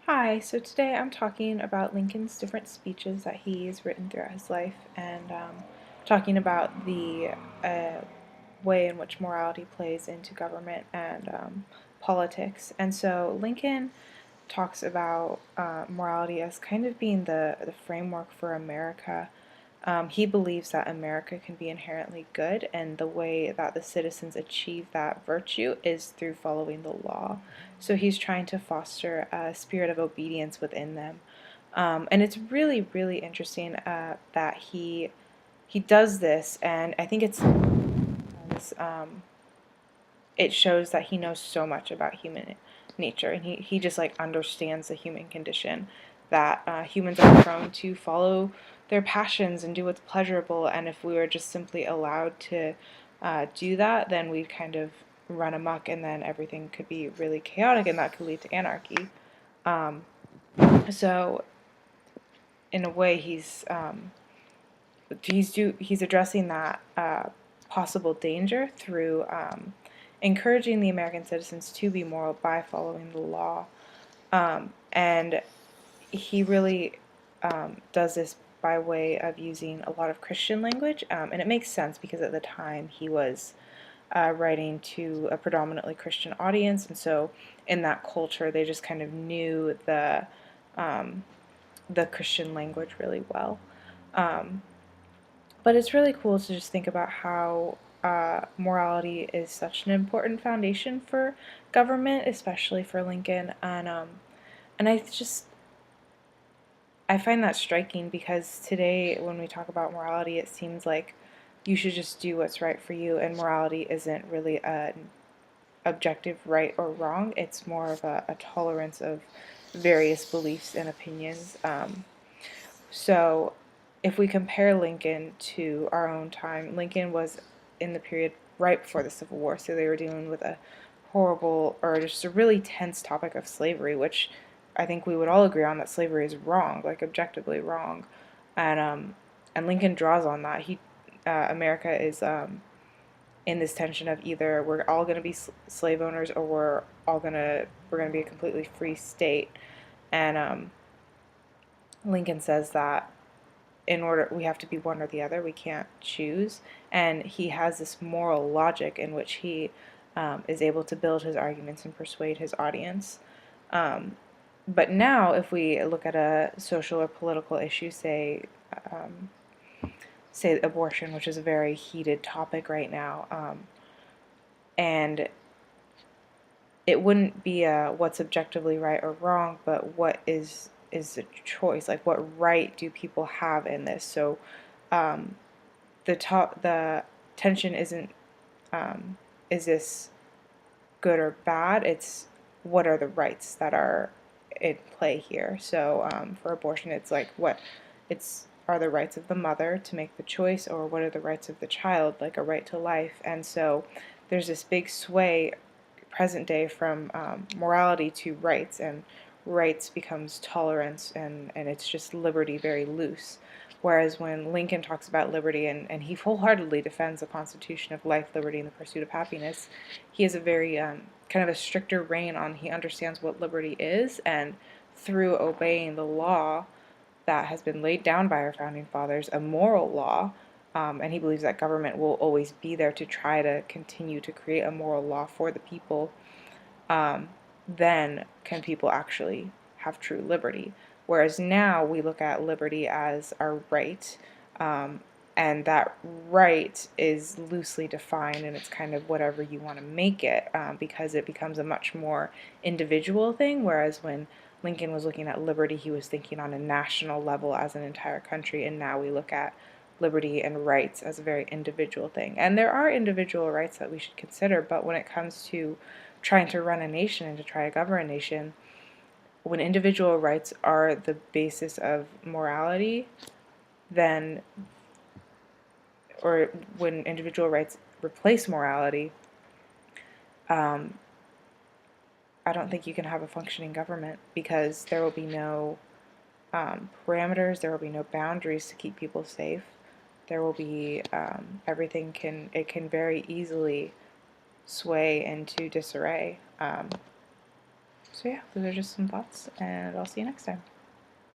Hi, so today I'm talking about Lincoln's different speeches that he's written throughout his life and talking about the way in which morality plays into government and politics. And so Lincoln talks about morality as kind of being the framework for America. He believes that America can be inherently good, and the way that the citizens achieve that virtue is through following the law. So he's trying to foster a spirit of obedience within them. And it's really, really interesting that he does this, and I think it shows that he knows so much about human nature, and he just like understands the human condition, that humans are prone to follow their passions and do what's pleasurable, and if we were just simply allowed to do that, then we'd kind of run amok, and then everything could be really chaotic, and that could lead to anarchy. Um, so, in a way, he's addressing that possible danger through encouraging the American citizens to be moral by following the law. And he really does this by way of using a lot of Christian language, and it makes sense because at the time he was writing to a predominantly Christian audience, and so in that culture they just kind of knew the Christian language really well. Um, But it's really cool to just think about how morality is such an important foundation for government, especially for Lincoln, and I find that striking because today when we talk about morality, it seems like you should just do what's right for you, and morality isn't really an objective right or wrong. It's more of a tolerance of various beliefs and opinions. So if we compare Lincoln to our own time, Lincoln was in the period right before the Civil War, so they were dealing with a horrible or just a really tense topic of slavery, which I think we would all agree on that slavery is wrong, like objectively wrong, and Lincoln draws on that. America is in this tension of either we're all going to be slave owners or we're going to be a completely free state, and Lincoln says that in order we have to be one or the other, we can't choose, and he has this moral logic in which he is able to build his arguments and persuade his audience. But now if we look at a social or political issue, um, say abortion, which is a very heated topic right now, and it wouldn't be a what's objectively right or wrong, but what is the choice, like what right do people have in this. So um, the tension isn't is this good or bad, it's what are the rights that are in play here. So for abortion, it's like what it's are the rights of the mother to make the choice, or what are the rights of the child, like a right to life. And so there's this big sway present day from morality to rights, and rights becomes tolerance, and it's just liberty very loose. Whereas when Lincoln talks about liberty, and he wholeheartedly defends the Constitution of life, liberty, and the pursuit of happiness, he has a very kind of a stricter rein on, he understands what liberty is, and through obeying the law that has been laid down by our founding fathers, a moral law, and he believes that government will always be there to try to continue to create a moral law for the people, um, then can people actually have true liberty. Whereas now we look at liberty as our right, um, and that right is loosely defined, and it's kind of whatever you want to make it, because it becomes a much more individual thing. Whereas when Lincoln was looking at liberty, he was thinking on a national level as an entire country, and now we look at liberty and rights as a very individual thing. And there are individual rights that we should consider, but when it comes to trying to run a nation and to try to govern a nation, when individual rights are the basis of morality, then, or when individual rights replace morality, um, I don't think you can have a functioning government, because there will be no parameters, there will be no boundaries to keep people safe. There will be it can very easily sway into disarray. So yeah, those are just some thoughts, and I'll see you next time.